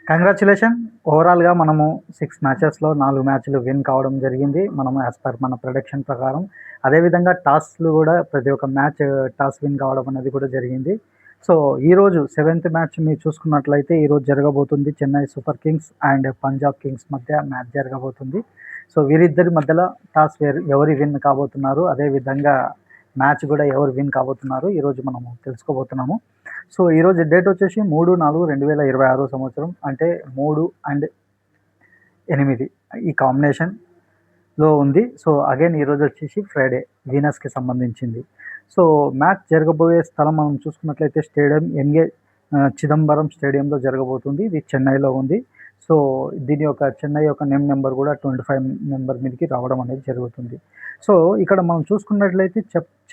Congratulation. ఓవరాల్‌గా మనము 6 మ్యాచెస్‌లో 4 మ్యాచ్‌లు విన్ కావడం జరిగింది. మనము యాస్ పర్ మన ప్రొడిక్షన్ ప్రకారం. అదేవిధంగా టాస్‌లు గూడా ప్రతి ఒక్క మ్యాచ్ టాస్ విన్ కావడం అనేది కూడా జరిగింది. సో, ఈరోజు 7థ్ మ్యాచ్ మీరు చూసుకున్నట్లయితే ఈరోజు జరగబోతుంది Chennai super Kings and Punjab Kings మధ్య మ్యాచ్ జరగబోతుంది. సో, వీరిద్దరి మధ్యలో టాస్ ఎవరు విన్ కాబోతున్నారు, అదేవిధంగా మ్యాచ్ కూడా ఎవరు విన్ కాబోతున్నారు ఈరోజు మనము తెలుసుకోబోతున్నాము. సో, ఈరోజు డేట్ వచ్చేసి 3/4/2026 సంవత్సరం. అంటే 3 అండ్ 8 ఈ కాంబినేషన్‌లో ఉంది. సో, అగైన్ ఈరోజు వచ్చేసి ఫ్రైడే వీనస్‌కి సంబంధించింది. సో, మ్యాచ్ జరగబోయే స్థలం మనం చూసుకున్నట్లయితే స్టేడియం ఎంఏ చిదంబరం స్టేడియంలో జరగబోతుంది. ఇది చెన్నైలో ఉంది. సో, దీని యొక్క చెన్నై యొక్క నేమ్ నెంబర్ కూడా 25 నెంబర్ మీదకి రావడం అనేది జరుగుతుంది. సో, ఇక్కడ మనం చూసుకున్నట్లయితే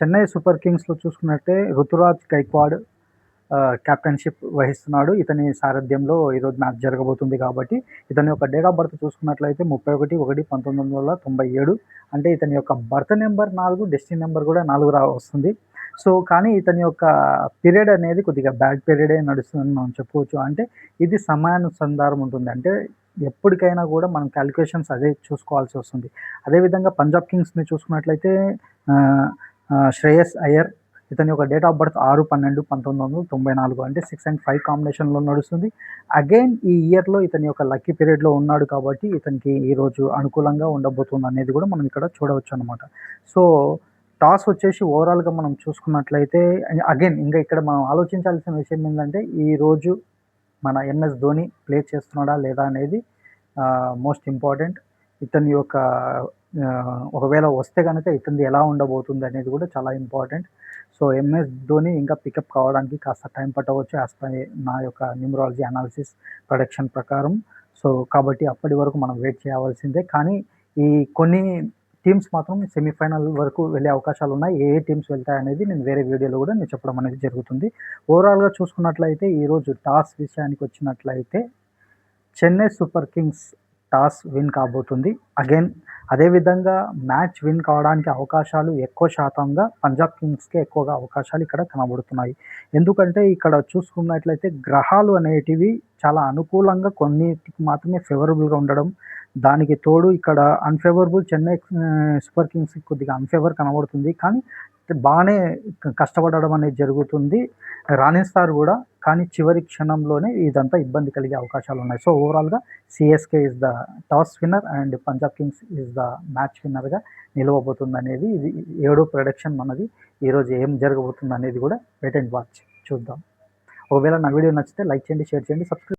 చెన్నై సూపర్ కింగ్స్‌లో చూసుకున్నట్టే రుతురాజ్ గైక్వాడ్ కెప్టెన్షిప్ వహిస్తున్నాడు. ఇతని సారథ్యంలో ఈరోజు మ్యాచ్ జరగబోతుంది కాబట్టి ఇతని యొక్క డేట్ ఆఫ్ బర్త్ చూసుకున్నట్లయితే 31/1/1997. అంటే ఇతని యొక్క బర్త్ నెంబర్ 4, డెస్టినీ నెంబర్ కూడా 4 వస్తుంది. సో, కానీ ఇతని యొక్క పీరియడ్ అనేది కొద్దిగా బ్యాడ్ పీరియడే నడుస్తుందని మనం చెప్పుకోవచ్చు. అంటే ఇది సమయానుసంధానం ఉంటుంది. అంటే ఎప్పటికైనా కూడా మనం క్యాలిక్యులేషన్స్ అదే చూసుకోవాల్సి వస్తుంది. అదేవిధంగా పంజాబ్ కింగ్స్‌ని చూసుకున్నట్లయితే శ్రేయస్ అయ్యర్ ఇతని యొక్క డేట్ ఆఫ్ బర్త్ 6/12/1994. అంటే 6 అండ్ 5 కాంబినేషన్‌లో నడుస్తుంది. అగైన్ ఈ ఇయర్‌లో ఇతని యొక్క లక్కీ పీరియడ్‌లో ఉన్నాడు కాబట్టి ఇతనికి ఈరోజు అనుకూలంగా ఉండబోతుంది అనేది కూడా మనం ఇక్కడ చూడవచ్చు అనమాట. సో, టాస్ వచ్చేసి ఓవరాల్‌గా మనం చూసుకున్నట్లయితే అగైన్ ఇంకా ఇక్కడ మనం ఆలోచించాల్సిన విషయం ఏంటంటే ఈరోజు మన ఎంఎస్ ధోని ప్లే చేస్తున్నాడా లేదా అనేది మోస్ట్ ఇంపార్టెంట్. ఇతని యొక్క ఒకవేళ వస్తే కనుక ఇతనిది ఎలా ఉండబోతుంది అనేది కూడా చాలా ఇంపార్టెంట్. సో, ఎంఎస్ ధోని ఇంకా పికప్ కావడానికి కాస్త టైం పట్టవచ్చు యాస్ పర్ నా యొక్క న్యూమరాలజీ అనాలిసిస్ ప్రొడిక్షన్ ప్రకారం. సో, కాబట్టి అప్పటి వరకు మనం వెయిట్ చేయవలసిందే. కానీ ఈ కొన్ని టీమ్స్ మాత్రం సెమీఫైనల్ వరకు వెళ్ళే అవకాశాలు ఉన్నాయి. ఏ టీమ్స్ వెళ్తాయనేది నేను వేరే వీడియోలో కూడా నేను చెప్పడం అనేది జరుగుతుంది. ఓవరాల్‌గా చూసుకున్నట్లయితే ఈరోజు టాస్ విషయానికి వచ్చినట్లయితే Chennai super Kings toss win కాబోతుంది. అగైన్ అదేవిధంగా మ్యాచ్ విన్ కావడానికి అవకాశాలు ఎక్కువ శాతంగా పంజాబ్ కింగ్స్‌కే ఎక్కువగా అవకాశాలు ఇక్కడ కనబడుతున్నాయి. ఎందుకంటే ఇక్కడ చూసుకున్నట్లయితే గ్రహాలు అనేటివి చాలా అనుకూలంగా కొన్నిటికి మాత్రమే ఫేవరబుల్‌గా ఉండడం, దానికి తోడు ఇక్కడ అన్‌ఫేవరబుల్ చెన్నై సూపర్ కింగ్స్‌కి కొద్దిగా అన్‌ఫేవర్ కనబడుతుంది. కానీ బాగానే కష్టపడడం అనేది జరుగుతుంది. రాణిస్తారు కూడా. కానీ చివరి క్షణంలోనే ఇదంతా ఇబ్బంది కలిగే అవకాశాలు ఉన్నాయి. సో, ఓవరాల్‌గా CSK is the toss winner and Punjab Kings is the match విన్నర్‌గా నిలవబోతుంది అనేది ఇది 7 ప్రొడిక్షన్ మనది. ఈరోజు ఏం జరగబోతుంది అనేది కూడా వెయిట్ అండ్ వాచ్ చూద్దాం. ఒకవేళ నా వీడియో నచ్చితే లైక్ చేయండి, షేర్ చేయండి, సబ్స్క్రైబ్